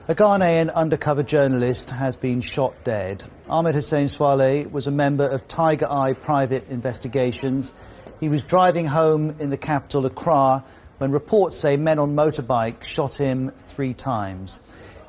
A Ghanaian undercover journalist has been shot dead. Ahmed Suale was a member of Tiger Eye Private Investigations. He was driving home in the capital, Accra, when reports say men on motorbikes shot him 3 times.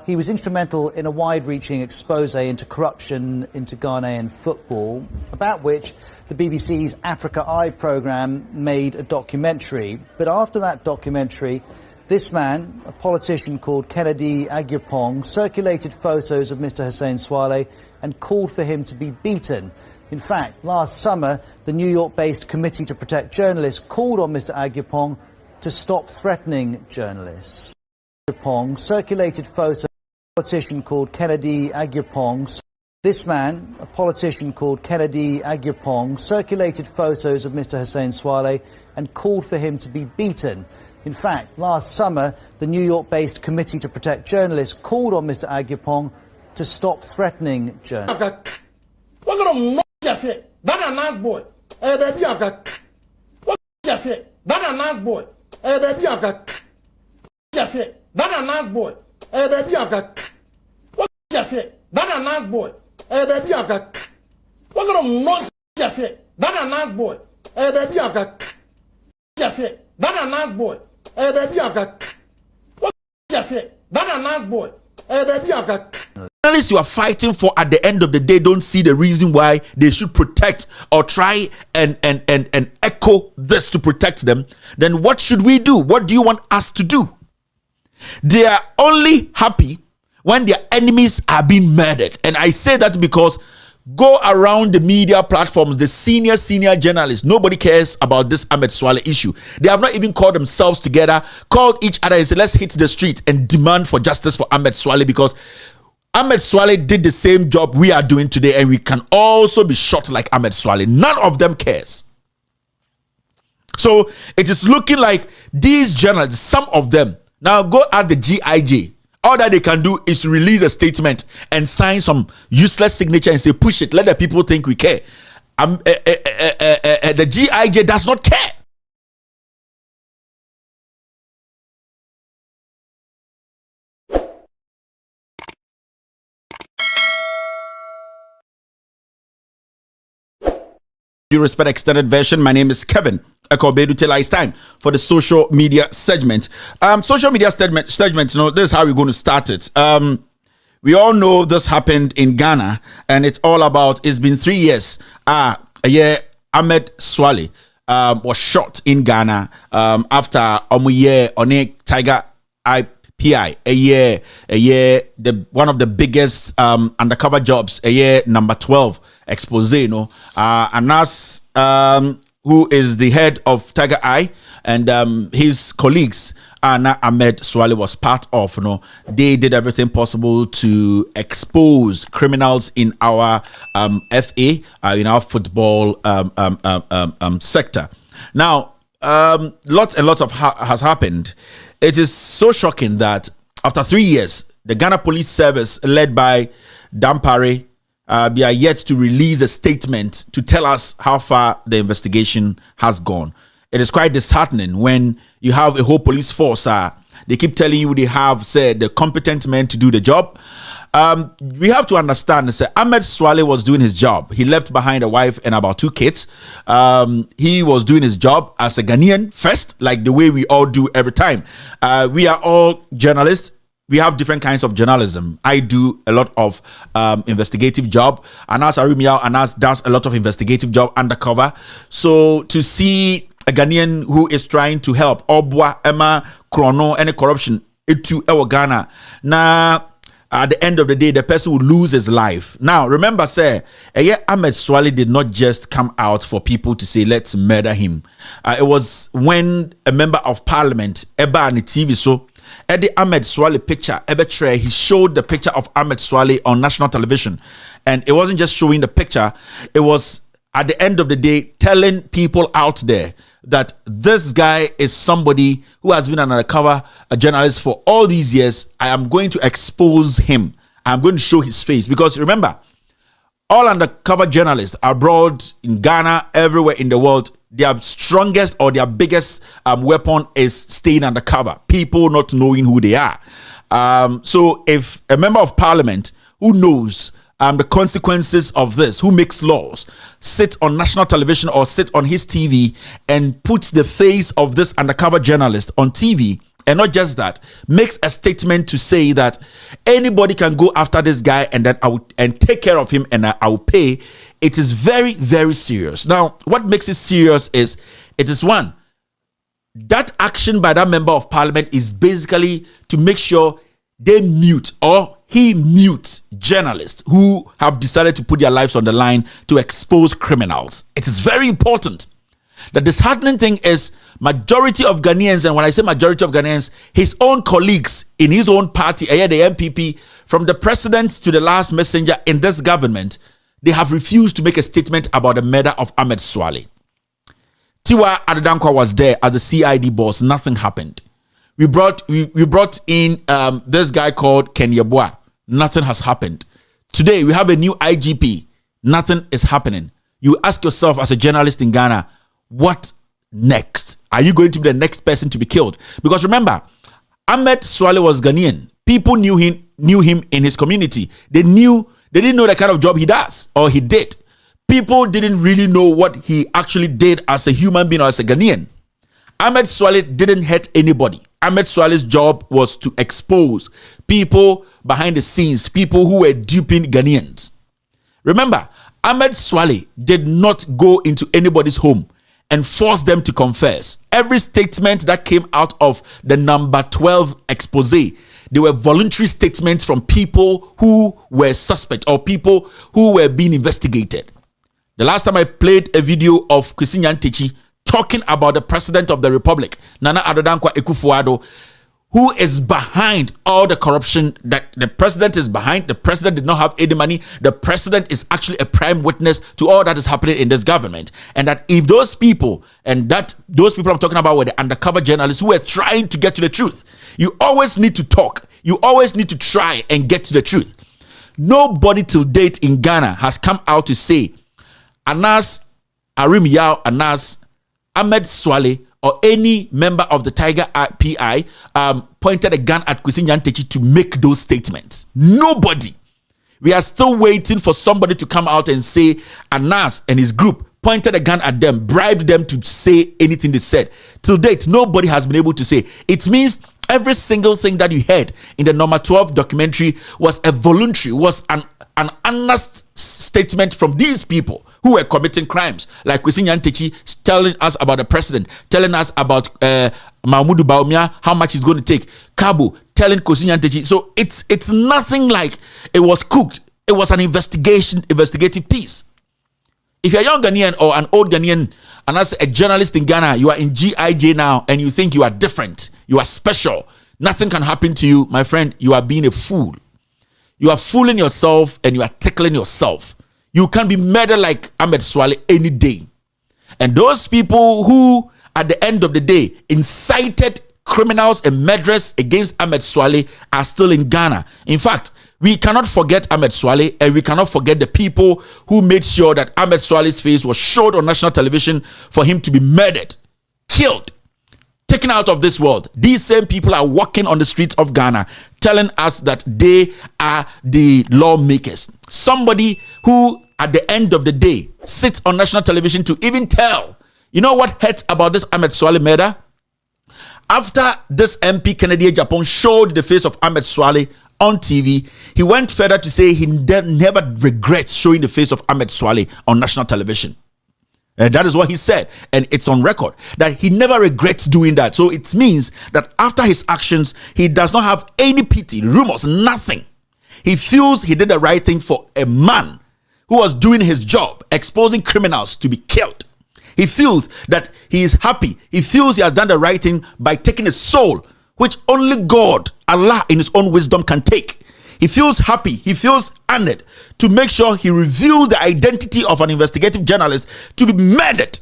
He was instrumental in a wide-reaching expose into corruption into Ghanaian football, about which the BBC's Africa Eye programme made a documentary. But after that documentary, this man, a politician called Kennedy Agyapong, circulated photos of Mr. Suale and called for him to be beaten. In fact, last summer, the New York-based Committee to Protect Journalists called on Mr. Agyapong to stop threatening journalists. Agyapong circulated photos of a politician called Kennedy Agyapong. This man, a politician called Kennedy Agyapong, circulated photos of Mr. Suale and called for him to be beaten. In fact, last summer, the New York-based Committee to Protect Journalists called on Mr. Agyapong to stop threatening journalists. What kind of just it? That a nice boy. Hey, baby, I got. What just it? That a nice boy. Hey, baby, I got. Just it. That a nice boy. Hey, baby, I got. What just it? That a nice boy. Hey, baby, I got. What kind of nonsense just it? That a nice boy. Hey, baby, I got. Just it. That a nice boy. Hey, baby, I got. What just it? That a nice boy. Hey, baby, I got. Journalists you are fighting for at the end of the day don't see the reason why they should protect or try and echo this to protect them, then what should we do? What do you want us to do? They are only happy when their enemies are being murdered. And I say that because go around the media platforms, the senior journalists, nobody cares about this Ahmed Suale issue. They have not even called themselves together, called each other and said, let's hit the street and demand for justice for Ahmed Suale, because Ahmed Suale did the same job we are doing today, and we can also be shot like Ahmed Suale. None of them cares. So it is looking like these journalists, some of them, now go at the GIJ. All that they can do is release a statement and sign some useless signature and say, push it, let the people think we care. The GIJ does not care. You respect extended version. My name is Kevin Taylor. It's time for the social media segment. Social media segment, you know, this is how we're going to start it. We all know this happened in Ghana, and it's all about, it's been 3 years. A year Ahmed Suale was shot in Ghana after on a Tiger IPI, a year, one of the biggest undercover jobs, a year number 12 expose, you know, Anas, who is the head of Tiger Eye, and his colleagues, Ahmed Suale was part of, you know, they did everything possible to expose criminals in our FA, in our football sector. Now, lots and lots of has happened. It is so shocking that after 3 years, the Ghana Police Service, led by Dampare, they are yet to release a statement to tell us how far the investigation has gone. It is quite disheartening when you have a whole police force. They keep telling you they have said the competent men to do the job. We have to understand that Ahmed Suale was doing his job. He left behind a wife and about 2 kids. He was doing his job as a Ghanaian first, like the way we all do every time. We are all journalists. We have different kinds of journalism. I do a lot of investigative job. Anas Anas does a lot of investigative job undercover. So to see a Ghanaian who is trying to help Obwa, Emma, Chrono, any corruption, into our Ghana, now at the end of the day, the person will lose his life. Now, remember, sir, Ahmed Suale did not just come out for people to say, let's murder him. It was when a member of parliament, Eba and TV, so Eddie Ahmed Suale picture, he showed the picture of Ahmed Suale on national television. And it wasn't just showing the picture, it was at the end of the day telling people out there that this guy is somebody who has been an undercover journalist for all these years. I am going to expose him. I'm going to show his face. Because remember, all undercover journalists abroad, in Ghana, everywhere in the world, their strongest or their biggest weapon is staying undercover, people not knowing who they are. So if a member of parliament who knows the consequences of this, who makes laws, sit on national television or sit on his TV and puts the face of this undercover journalist on TV, and not just that, makes a statement to say that anybody can go after this guy and then and take care of him and I will pay, it is very, very serious. Now, what makes it serious is, it is one, that action by that member of parliament is basically to make sure they mute or he mutes journalists who have decided to put their lives on the line to expose criminals. It is very important. The disheartening thing is majority of Ghanaians, and when I say majority of Ghanaians, his own colleagues in his own party, the MPP, from the president to the last messenger in this government, they have refused to make a statement about the murder of Ahmed Suale. Tiwa Adedankwa was there as the CID boss. Nothing happened. We brought in this guy called Kenyabwa. Nothing has happened. Today we have a new IGP. Nothing is happening. You ask yourself as a journalist in Ghana, what next? Are you going to be the next person to be killed? Because remember, Ahmed Suale was Ghanaian. People knew him in his community. They didn't know the kind of job he does or he did. People didn't really know what he actually did as a human being or as a Ghanaian. Ahmed Suale didn't hurt anybody. Ahmed Suale's job was to expose people behind the scenes, people who were duping Ghanaians. Remember, Ahmed Suale did not go into anybody's home and force them to confess. Every statement that came out of the number 12 expose, they were voluntary statements from people who were suspect or people who were being investigated. The last time I played a video of Nyantechi talking about the president of the republic, nanaakuffoaddo, who is behind all the corruption that the president is behind. The president did not have any money. The president is actually a prime witness to all that is happening in this government. And that if those people, and that those people I'm talking about were the undercover journalists who were trying to get to the truth. You always need to talk. You always need to try and get to the truth. Nobody till date in Ghana has come out to say Anas Arim Yao Anas Ahmed Suale or any member of the Tiger PI pointed a gun at Kwesi Nyantechi to make those statements. Nobody. We are still waiting for somebody to come out and say Anas and his group pointed a gun at them, bribed them to say anything they said. Till date, nobody has been able to say. It means every single thing that you heard in the number 12 documentary was a voluntary, was an honest statement from these people who were committing crimes, like Kwesi Nyantechi telling us about the president, telling us about DrBawumia, how much it's going to take, Cabo telling Kwesi Nyantechi. So it's nothing like it was cooked. It was an investigative piece. If you're a young Ghanaian or an old Ghanaian and as a journalist in Ghana, you are in GIJ now and you think you are different, you are special, nothing can happen to you, my friend, you are being a fool. You are fooling yourself and you are tickling yourself. You can be murdered like Ahmed Suale any day. And those people who, at the end of the day, incited criminals and murderers against Ahmed Suale are still in Ghana. In fact, we cannot forget Ahmed Suale, and we cannot forget the people who made sure that Ahmed Suale's face was showed on national television for him to be murdered, killed, taken out of this world. These same people are walking on the streets of Ghana telling us that they are the lawmakers. Somebody who at the end of the day sits on national television to even tell, you know what hurt about this Ahmed Suale murder? After this MP Kennedy Japan showed the face of Ahmed Suale on TV, he went further to say he never regrets showing the face of Ahmed Suale on national television. That is what he said, and it's on record that he never regrets doing that. So it means that after his actions, he does not have any pity, remorse, nothing. He feels he did the right thing for a man who was doing his job, exposing criminals to be killed. He feels that he is happy. He feels he has done the right thing by taking a soul, which only God, Allah in his own wisdom can take. He feels happy. He feels honored to make sure he reveals the identity of an investigative journalist to be murdered.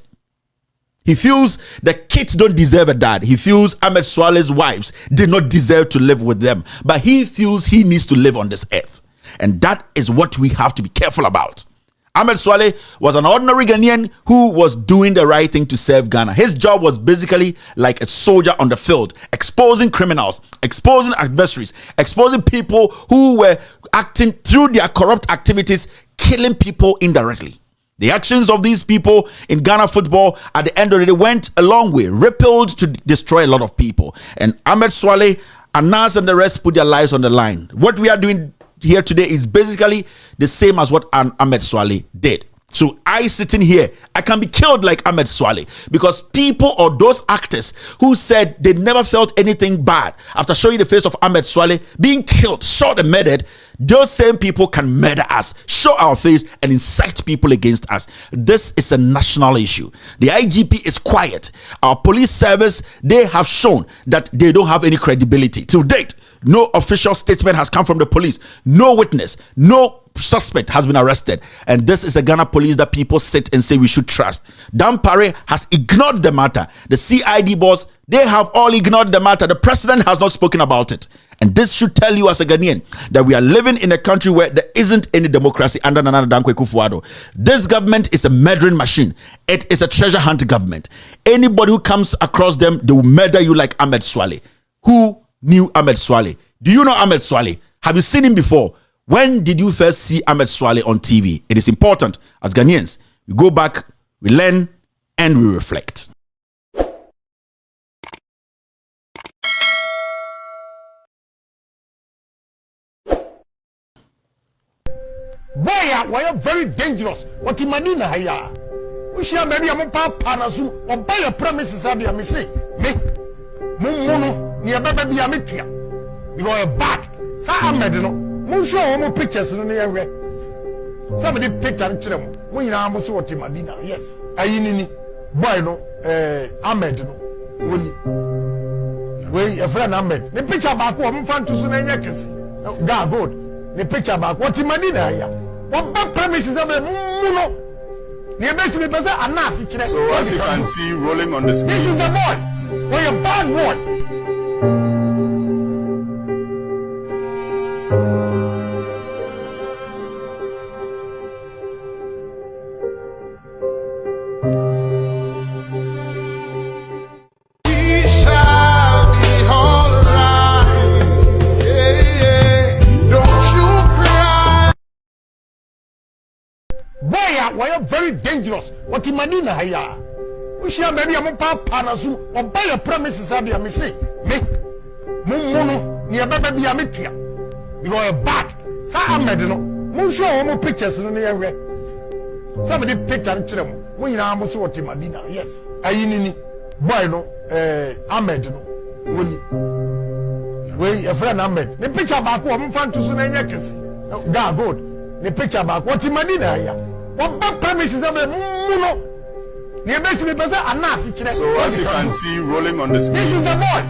He feels the kids don't deserve a dad. He feels Ahmed Suale's wives did not deserve to live with them. But he feels he needs to live on this earth. And that is what we have to be careful about. Ahmed Suale was an ordinary Ghanaian who was doing the right thing to serve Ghana. His job was basically like a soldier on the field, exposing criminals, exposing adversaries, exposing people who were acting through their corrupt activities, killing people indirectly. The actions of these people in Ghana football at the end of the day went a long way, rippled to destroy a lot of people. And Ahmed Suale, Anas and the rest put their lives on the line. What we are doing here today is basically the same as what Ahmed Suale did. So I sitting here, I can be killed like Ahmed Suale because people or those actors who said they never felt anything bad after showing the face of Ahmed Suale being killed, shot and murdered, those same people can murder us, show our face and incite people against us. This is a national issue. The IGP is quiet. Our police service, they have shown that they don't have any credibility. To date, no official statement has come from the police. No witness, no suspect has been arrested. And this is a Ghana police that people sit and say we should trust. Dampare has ignored the matter. The CID boss, they have all ignored the matter. The president has not spoken about it. And this should tell you as a Ghanaian that we are living in a country where there isn't any democracy under nanaakuffoaddo. This government is a murdering machine. It is a treasure hunt government. Anybody who comes across them, they will murder you like Ahmed Suale. Who knew Ahmed Suale? Do you know Ahmed Suale? Have you seen him before? When did you first see Ahmed Suale on TV? It is important as Ghanaians. We go back, we learn, and we reflect. Boy, we are very dangerous. What in Madina haya? We share maybe I'm a panasu or buy a promises. I be say me Mumuno near baby Amitia. You go a bat. Sa Ahmed no. Mun show home pictures in the area. Somebody picked and children. When you are what in Madina, yes. Ayini boy no Ahmed no. We a friend Ahmed. The picture back home fan to soon and God good. The picture back what in Madina haya. What back premises of a muno. So as you can see rolling on the screen, this is the boy. We're a bad boy. We are very dangerous. What in Madina haya? We share maybe I'm a panasu or buy a promises. I be say me Mumuno near baby Amitia. You go a bat. Sa Ahmed no. Mun show home pictures in the area. Somebody picked and children. When you are what in Madina, yes. Ayini boy no Ahmed no. We a friend Ahmed. The picture back home fan to soon and God good. The picture back what in Madina haya? What back premises of a muno? So as you can see rolling on the screen, this is the boy.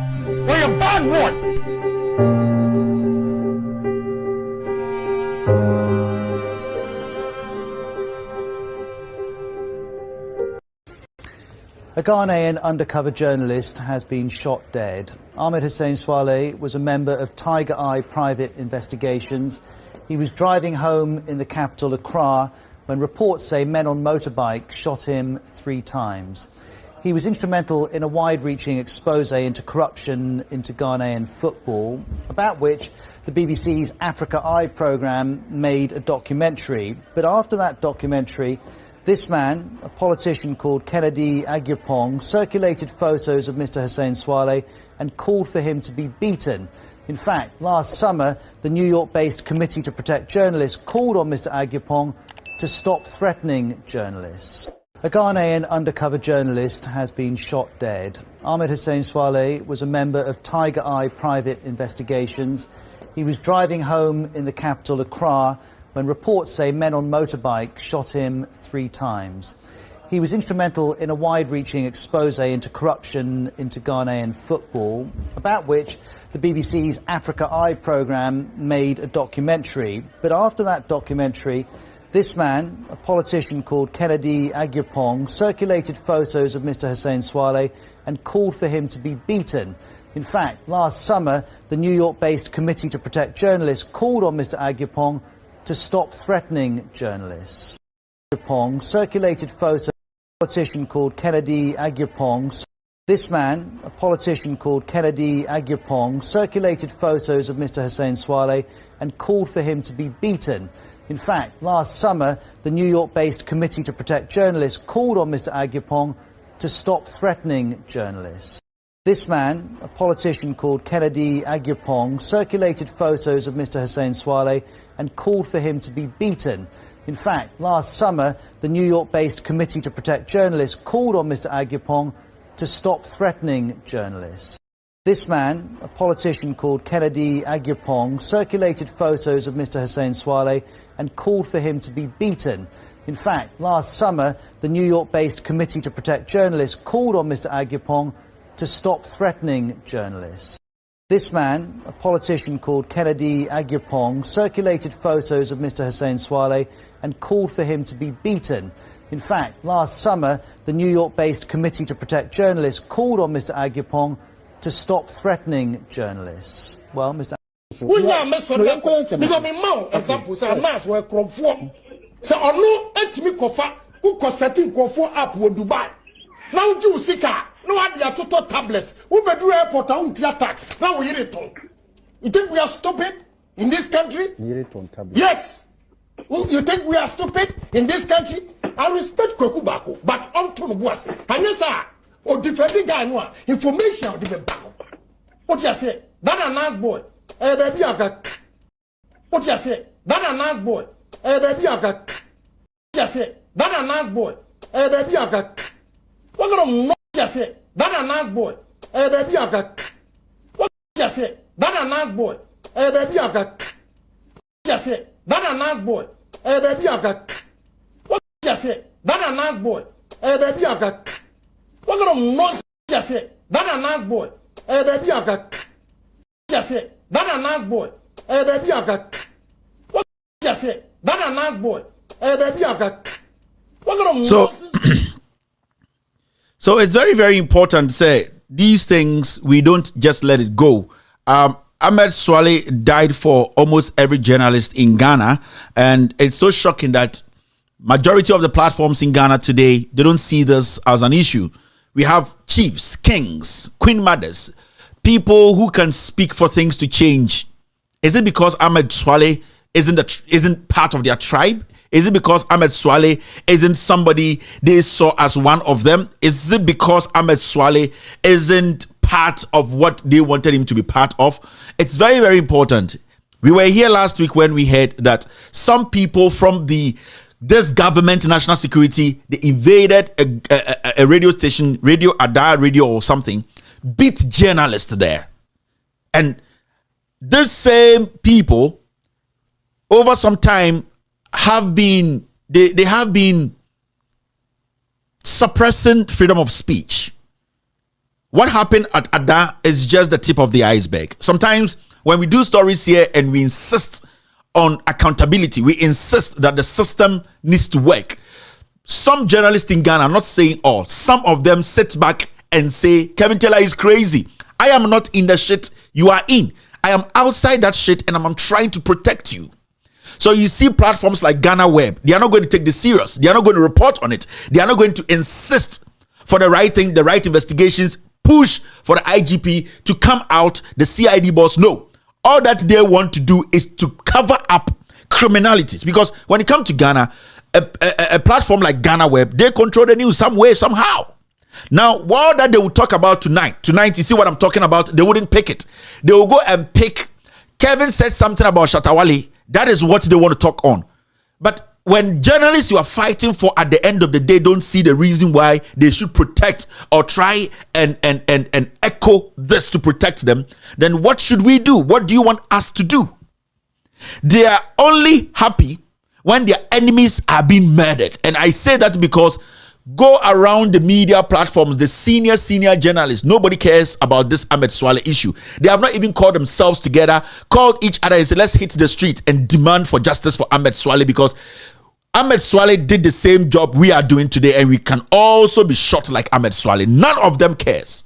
We're a bad boy. A Ghanaian undercover journalist has been shot dead. Ahmed Suale was a member of Tiger Eye Private Investigations. He was driving home in the capital, Accra, when reports say men on motorbikes shot him 3 times. He was instrumental in a wide-reaching expose into corruption into Ghanaian football, about which the BBC's Africa Eye programme made a documentary. But after that documentary, this man, a politician called Kennedy Agyapong, circulated photos of Mr. Suale and called for him to be beaten. In fact, last summer, the New York-based Committee to Protect Journalists called on Mr. Agyapong to stop threatening journalists. A Ghanaian undercover journalist has been shot dead. Ahmed Suale was a member of Tiger Eye Private Investigations. He was driving home in the capital, Accra, when reports say men on motorbikes shot him 3 times. He was instrumental in a wide-reaching expose into corruption into Ghanaian football, about which the BBC's Africa Eye programme made a documentary. But after that documentary, this man, a politician called Kennedy Agyapong, circulated photos of Mr. Suale and called for him to be beaten. In fact, last summer, the New York-based Committee to Protect Journalists called on Mr. Agyapong to stop threatening journalists. Agyepong circulated photos of a politician called Kennedy Agyepong. This man, a politician called Kennedy Agyepong, circulated photos of Mr. Hussein Suale and called for him to be beaten. In fact, last summer, the New York-based Committee to Protect Journalists called on Mr. Agyepong to stop threatening journalists. This man, a politician called Kennedy Agyepong, circulated photos of Mr. Hussein Suale and called for him to be beaten. In fact, last summer, the New York-based Committee to Protect Journalists called on Mr. Agyepong to stop threatening journalists. This man, a politician called Kennedy Agyepong, circulated photos of Mr. Hussein Suale and called for him to be beaten. In fact, last summer, the New York-based Committee to Protect Journalists called on Mr. Agyepong to stop threatening journalists. This man, a politician called Kennedy Agyepong, circulated photos of Mr. Hussein Suale and called for him to be beaten. In fact, last summer, the New York-based Committee to Protect Journalists called on Mr. Agyepong to stop threatening journalists. Well, Mr. Now you sika, no idea to tablets. Who be do airport and tax? Now we hear it on. You think we are stupid in this country? Yes. You think we are stupid in this country? I respect Kokubako, but on to was. And yes, sir, or defending guy no information of the back. What you say? That a nice boy. Eh, baby, I got. What you say? That a nice boy. Eh, baby, I got. What you say? That a nice boy. Eh, baby, I got. What kind of you say? That a nice boy. Eh, baby, I got. What you say? That a nice boy. Eh, baby, I got. What you say? That a nice boy. Eh, baby, I got. What you say? That a nice boy. Eh, baby, I got. What kind of nonsense you say? That a nice boy. Eh, baby, I got. What you say? That a nice boy. Eh, baby, I got. What you say? That a nice boy. Eh, baby, I got. What kind of nonsense? So it's very, very important to say these things, we don't just let it go. Ahmed Suale died for almost every journalist in Ghana. And it's so shocking that majority of the platforms in Ghana today, they don't see this as an issue. We have chiefs, kings, queen mothers, people who can speak for things to change. Is it because Ahmed Suale isn't part of their tribe? Is it because Ahmed Suale isn't somebody they saw as one of them? Is it because Ahmed Suale isn't part of what they wanted him to be part of? It's very, very important. We were here last week when we heard that some people from this government, national security, they invaded a radio station, Radio Ada Radio or something, beat journalists there. And these same people, over some time, have been they have been suppressing freedom of speech. What happened at Ada is just the tip of the iceberg. Sometimes when we do stories here and we insist on accountability, we insist that the system needs to work. Some journalists in Ghana, I'm not saying all, some of them sit back and say, Kevin Taylor is crazy. I am not in the shit you are in. I am outside that shit and I'm trying to protect you. So you see platforms like Ghana Web, they are not going to take this serious. They are not going to report on it. They are not going to insist for the right thing, the right investigations, push for the IGP to come out, the CID boss. No. All that they want to do is to cover up criminalities. Because when it comes to Ghana, a platform like Ghana Web, they control the news some way, somehow. Now, what that they will talk about tonight, you see what I'm talking about, they wouldn't pick it. They will go and pick, Kevin said something about Shatawale. That is what they want to talk on. But when journalists you are fighting for at the end of the day don't see the reason why they should protect or try and echo this to protect them, then what should we do? What do you want us to do? They are only happy when their enemies are being murdered. And I say that because go around the media platforms, the senior journalists, nobody cares about this Ahmed Suale issue. They have not even called themselves together, called each other and said, let's hit the street and demand for justice for Ahmed Suale, because Ahmed Suale did the same job we are doing today and we can also be shot like Ahmed Suale. None of them cares.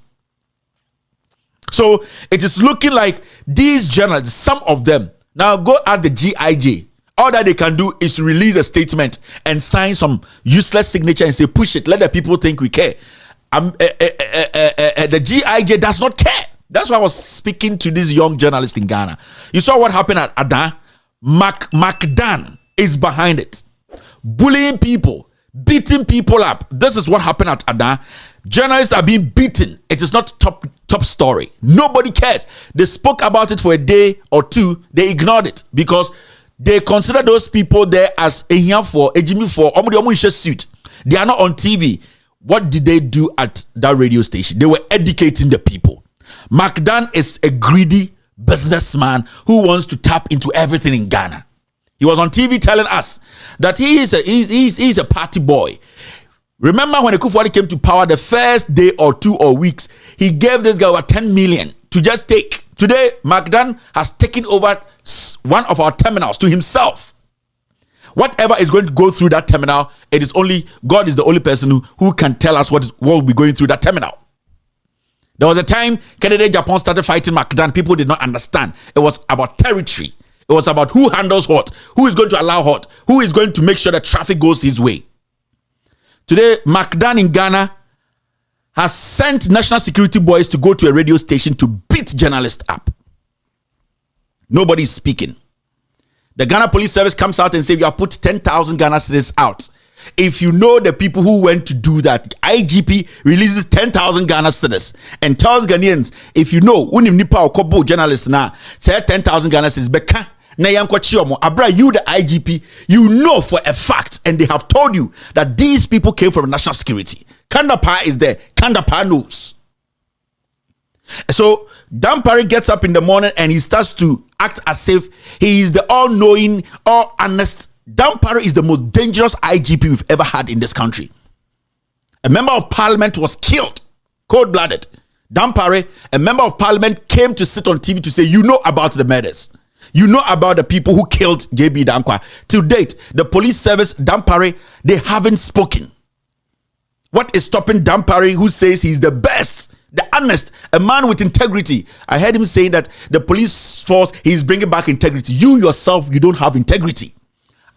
So it is looking like these journalists, some of them, now go ask the GIJ All that they can do is release a statement and sign some useless signature and say, push it, let the people think we care. The GIJ does not care. That's why I was speaking to this young journalist in Ghana. You saw what happened at Adan. MacDan is behind it. Bullying people, beating people up. This is what happened at Adan. Journalists are being beaten. It is not top story. Nobody cares. They spoke about it for a day or two. They ignored it because they consider those people there as a here for a Jimmy for suit. They are not on TV. What did they do at that radio station? They were educating the people. MacDan is a greedy businessman who wants to tap into everything in Ghana. He was on TV telling us that he's a party boy. Remember when Akufo-Addo came to power, the first day or 2 or weeks, he gave this guy over 10 million to just take. Today, MacDan has taken over one of our terminals to himself. Whatever is going to go through that terminal, it is only God is the only person who can tell us what will be going through that terminal. There was a time Kennedy Japan started fighting MacDan. People did not understand. It was about territory. It was about who handles HØT, who is going to allow HØT, who is going to make sure that traffic goes his way. Today, MacDan in Ghana has sent national security boys to go to a radio station to beat journalists up. Nobody is speaking. The Ghana Police Service comes out and says, you have put 10,000 Ghana citizens out. If you know the people who went to do that, IGP releases 10,000 Ghana citizens and tells Ghanaians, if you know, unim nipa okobo journalists now, say 10,000 Ghana citizens, beka na yankwachiyomo, abra you the IGP, you know for a fact, and they have told you that these people came from national security. Kandapa is there. Kandapa knows. So Dampare gets up in the morning and he starts to act as if he is the all-knowing, all-honest. Dampare is the most dangerous IGP we've ever had in this country. A member of parliament was killed, cold-blooded. Dampare, a member of parliament, came to sit on TV to say, you know about the murders. You know about the people who killed JB Dankwa. To date, the police service, Dampare, they haven't spoken. What is stopping Dampare, who says he's the best, the honest, a man with integrity? I heard him saying that the police force, he's bringing back integrity. You yourself, you don't have integrity.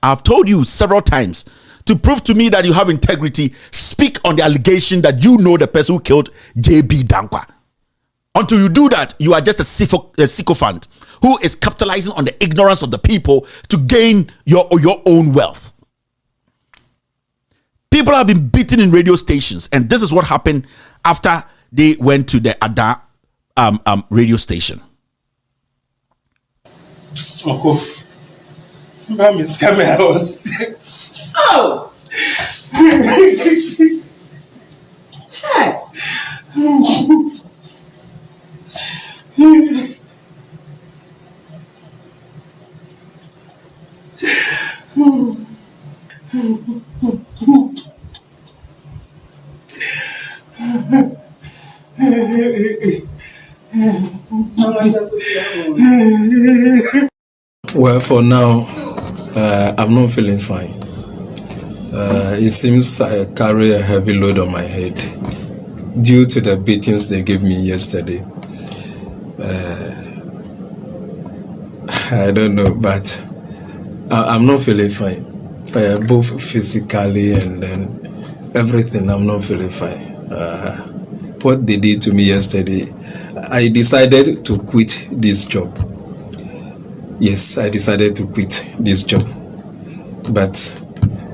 I've told you several times, to prove to me that you have integrity, speak on the allegation that you know the person who killed JB Dankwa. Until you do that, you are just a sycophant who is capitalizing on the ignorance of the people to gain your own wealth. People have been beaten in radio stations, and this is what happened after they went to the Ada radio station. Oh! Well, for now, I'm not feeling fine. It seems I carry a heavy load on my head due to the beatings they gave me yesterday. I don't know, but I'm not feeling fine. Both physically and then everything, I'm not feeling fine. What they did to me yesterday, I decided to quit this job. Yes, I decided to quit this job. But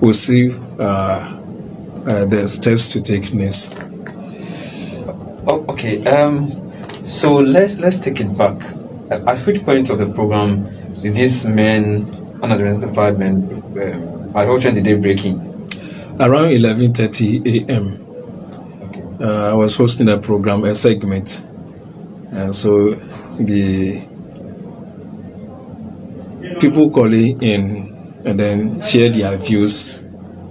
we'll see the steps to take next. Oh, okay. So let's take it back. At which point of the program did these men under the department at what time did they break in? Around 11:30 a.m. Okay. I was hosting a program, a segment, and so the people calling in and then share their views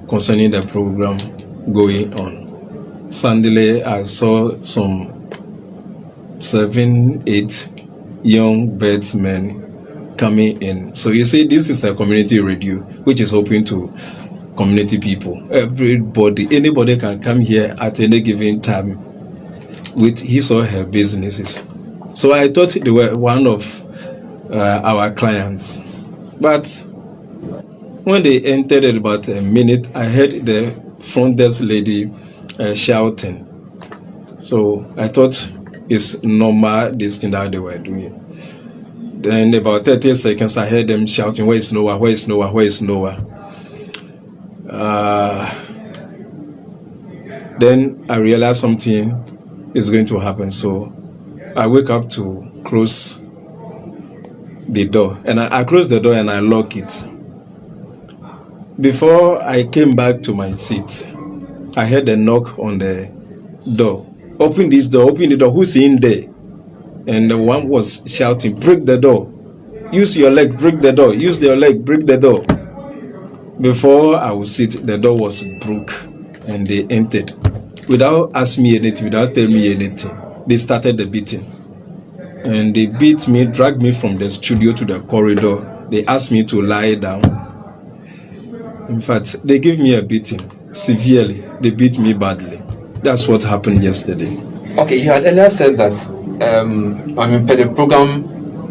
concerning the program going on. Suddenly, I saw some 7-8 young batsmen coming in. So you see, this is a community radio which is open to community people. Anybody can come here at any given time with his or her businesses. So I thought they were one of our clients, but When they entered at about a minute, I heard the front desk lady shouting. So I thought it's normal, this thing that they were doing. Then about 30 seconds, I heard them shouting, "Where is Noah? Where is Noah? Where is Noah?" Then I realized something is going to happen. So I wake up to close the door. And I close the door and I lock it. Before I came back to my seat, I heard a knock on the door. Open this door, open the door. Who's in there? And the one was shouting, "Break the door. Use your leg, break the door. Use your leg, break the door." Before I would sit, the door was broke and they entered. Without asking me anything, without telling me anything, they started the beating. And they beat me, dragged me from the studio to the corridor. They asked me to lie down. In fact, they gave me a beating severely. They beat me badly. That's what happened yesterday. Okay, you had earlier said that, per the program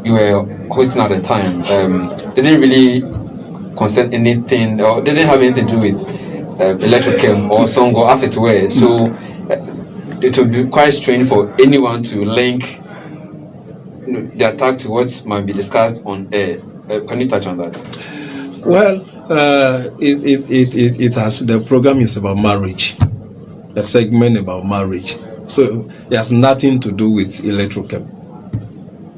you were hosting at the time, they didn't really concern anything, or they didn't have anything to do with electrical or song, or as it were. So it would be quite strange for anyone to link the attack to what might be discussed on air. Can you touch on that? Well, it has, the program is about marriage, a segment about marriage. So it has nothing to do with electrochem.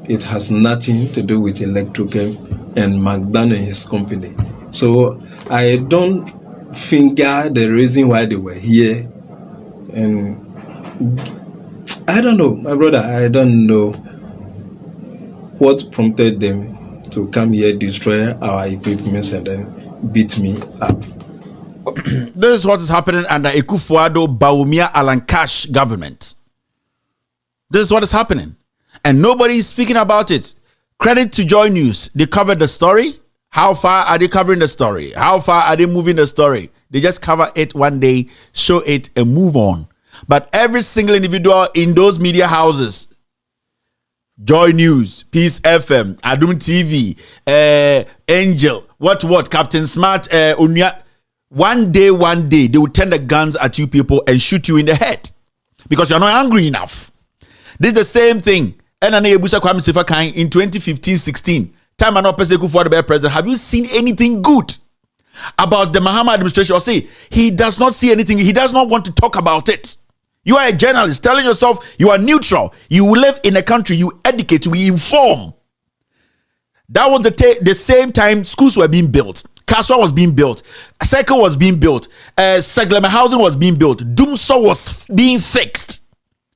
It has nothing to do with electrochem and McDonough and his company. So I don't finger the reason why they were here. And I don't know, my brother, I don't know what prompted them to come here, destroy our equipment, and then beat me up. This is what is happening under Akufo-Addo, Bawumia, Alan Cash government. This is what is happening. And nobody is speaking about it. Credit to Joy News. They covered the story. How far are they covering the story? How far are they moving the story? They just cover it one day, show it, and move on. But every single individual in those media houses, Joy News, Peace FM, Adum TV, Angel, what, Captain Smart, Unya, one day, they will turn the guns at you people and shoot you in the head because you're not angry enough. This is the same thing. In 2015-16, time and Akufo-Addo president, have you seen anything good about the Mahama administration? Or say, he does not see anything. He does not want to talk about it. You are a journalist telling yourself you are neutral. You live in a country, you educate, we inform. That was the same time schools were being built. Kaswa was being built. Cycle was being built. Segleme housing was being built. Dumso was being fixed.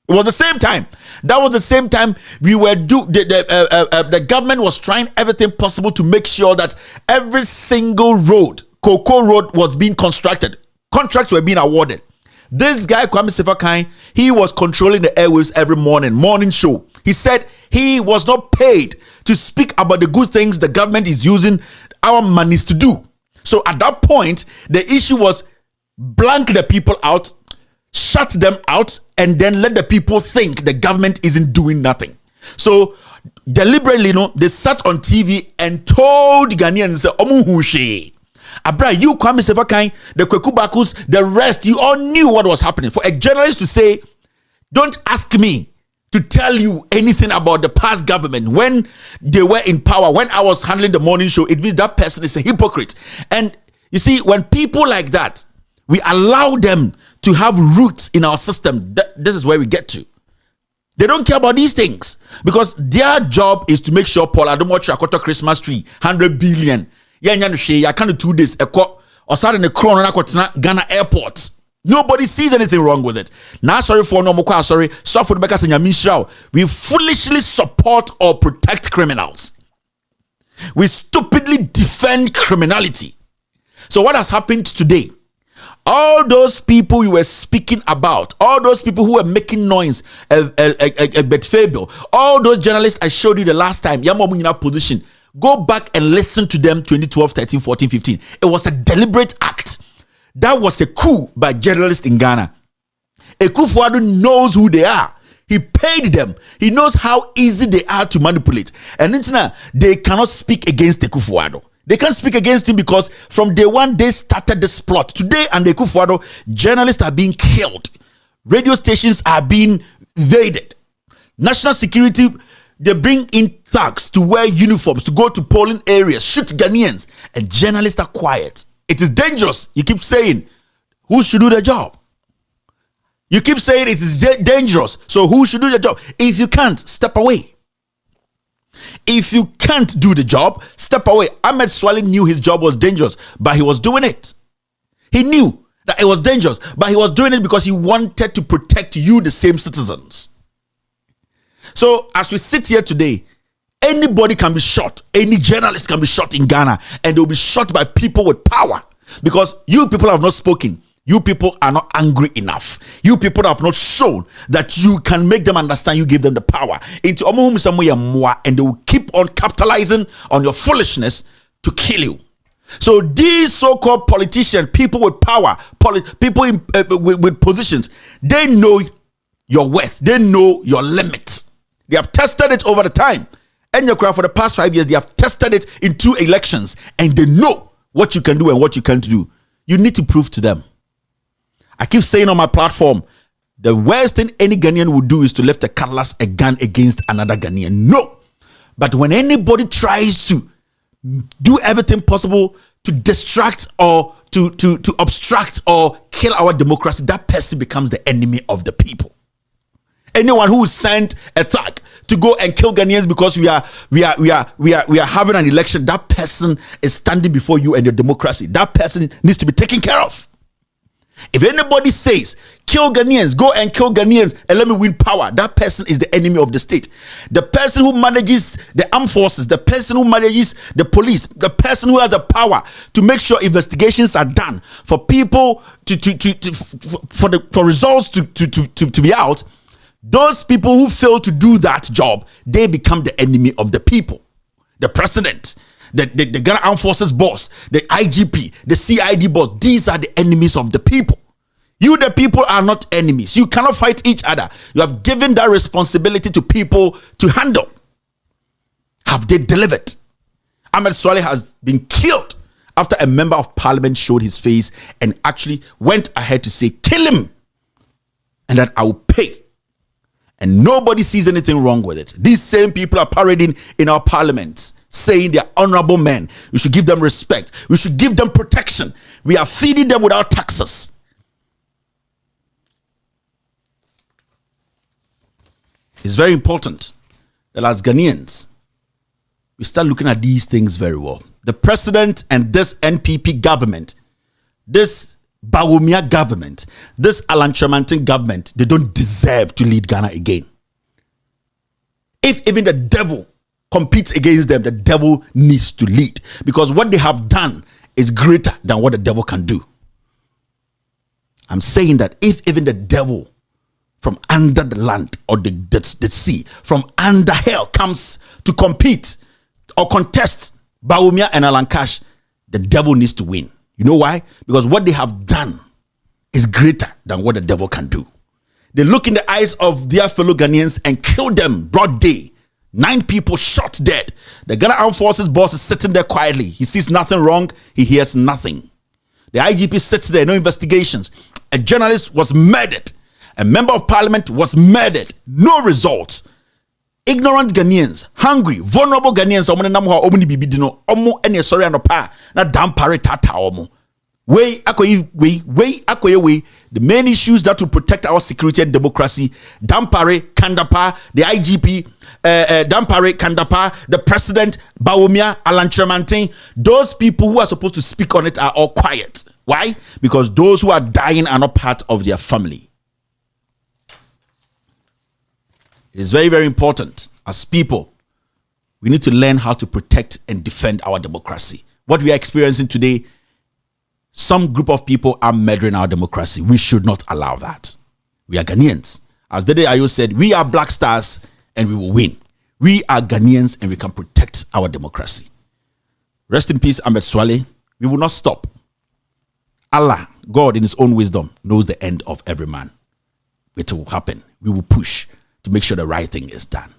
It was the same time. That was the same time we were the government was trying everything possible to make sure that every single road, Cocoa Road, was being constructed. Contracts were being awarded. This guy, Kwame Sefakai, he was controlling the airwaves every morning show. He said he was not paid to speak about the good things the government is using our monies to do. So at that point, the issue was blank the people out, shut them out, and then let the people think the government isn't doing nothing. So deliberately, they sat on TV and told Ghanaians, Omuhushe. Abra, you Kwame Sefakai, the Kwekubakus, the rest, you all knew what was happening. For a journalist to say, don't ask me to tell you anything about the past government when they were in power, when I was handling the morning show, it means that person is a hypocrite. And you see, when people like that, we allow them to have roots in our system, this is where we get to. They don't care about these things because their job is to make sure Paul Adomochi Akoto Christmas tree, 100 billion. I can't 2 days. Or starting the crown Ghana airport. Nobody sees anything wrong with it. Now, sorry for no more. Sorry, for the Bekas and Yamishrao. We foolishly support or protect criminals. We stupidly defend criminality. So, what has happened today? All those people you were speaking about, all those people who were making noise, Fable, all those journalists I showed you the last time, Yamomina position. Go back and listen to them 2012, 13, 14, 15. It was a deliberate act. That was a coup by journalists in Ghana. Akufo-Addo knows who they are. He paid them. He knows how easy they are to manipulate. And they cannot speak against Akufo-Addo. They can't speak against him because from day one, they started this plot. Today, and nanaakuffoaddo, journalists are being killed. Radio stations are being invaded. National security, they bring in thugs to wear uniforms, to go to polling areas, shoot Ghanaians, and journalists are quiet. It is dangerous. You keep saying, who should do the job? You keep saying it is dangerous. So who should do the job? If you can't, step away. If you can't do the job, step away. Ahmed Suale knew his job was dangerous, but he was doing it. He knew that it was dangerous, but he was doing it because he wanted to protect you, the same citizens. So as we sit here today, anybody can be shot. Any journalist can be shot in Ghana, and they'll be shot by people with power because you people have not spoken. You people are not angry enough. You people have not shown that you can make them understand you give them the power. And they will keep on capitalizing on your foolishness to kill you. So these so-called politicians, people with power, people with positions, they know your worth. They know your limit. They have tested it over the time. And for the past 5 years, they have tested it in 2 elections. And they know what you can do and what you can't do. You need to prove to them. I keep saying on my platform, the worst thing any Ghanaian would do is to lift a cutlass, a gun against another Ghanaian. No. But when anybody tries to do everything possible to distract or to obstruct or kill our democracy, that person becomes the enemy of the people. Anyone who sent a thug to go and kill Ghanaians because we are having an election, that person is standing before you and your democracy. That person needs to be taken care of. If anybody says, kill Ghanaians, go and kill Ghanaians and let me win power, that person is the enemy of the state. The person who manages the armed forces, the person who manages the police, the person who has the power to make sure investigations are done for people for results to be out, those people who fail to do that job, they become the enemy of the people. The president, the Ghana Armed Forces boss, the IGP, the CID boss, these are the enemies of the people. You, the people, are not enemies. You cannot fight each other. You have given that responsibility to people to handle. Have they delivered? Ahmed Suale has been killed after a member of parliament showed his face and actually went ahead to say, kill him, and that I will pay. And nobody sees anything wrong with it. These same people are parading in our parliaments, saying they are honorable men. We should give them respect. We should give them protection. We are feeding them without taxes. It's very important that as Ghanaians, we start looking at these things very well. The president and this NPP government, this DrBawumia government, this Ashantehene government, they don't deserve to lead Ghana again. If even the devil competes against them, the devil needs to lead, because what they have done is greater than what the devil can do. I'm saying that if even the devil from under the land or the sea, from under hell comes to compete or contest DrBawumia and Alankash, the devil needs to win. You know why? Because what they have done is greater than what the devil can do. They look in the eyes of their fellow Ghanaians and kill them broad day. 9 people shot dead. The Ghana Armed Forces boss is sitting there quietly. He sees nothing wrong. He hears nothing. The IGP sits there, no investigations. A journalist was murdered. A member of parliament was murdered. No result. Ignorant Ghanaians, hungry, vulnerable Ghanaians, the main issues that will protect our security and democracy, Dampare, Kandapa, the IGP, Dampare, Kandapa, the president, DrBawumia, Ashantehene, those people who are supposed to speak on it are all quiet. Why? Because those who are dying are not part of their family. It is very, very important as people. We need to learn how to protect and defend our democracy. What we are experiencing today, some group of people are murdering our democracy. We should not allow that. We are Ghanaians. As Dede Ayo said, we are black stars and we will win. We are Ghanaians and we can protect our democracy. Rest in peace, Ahmed Suale. We will not stop. Allah, God in his own wisdom, knows the end of every man. It will happen. We will push to make sure the right thing is done.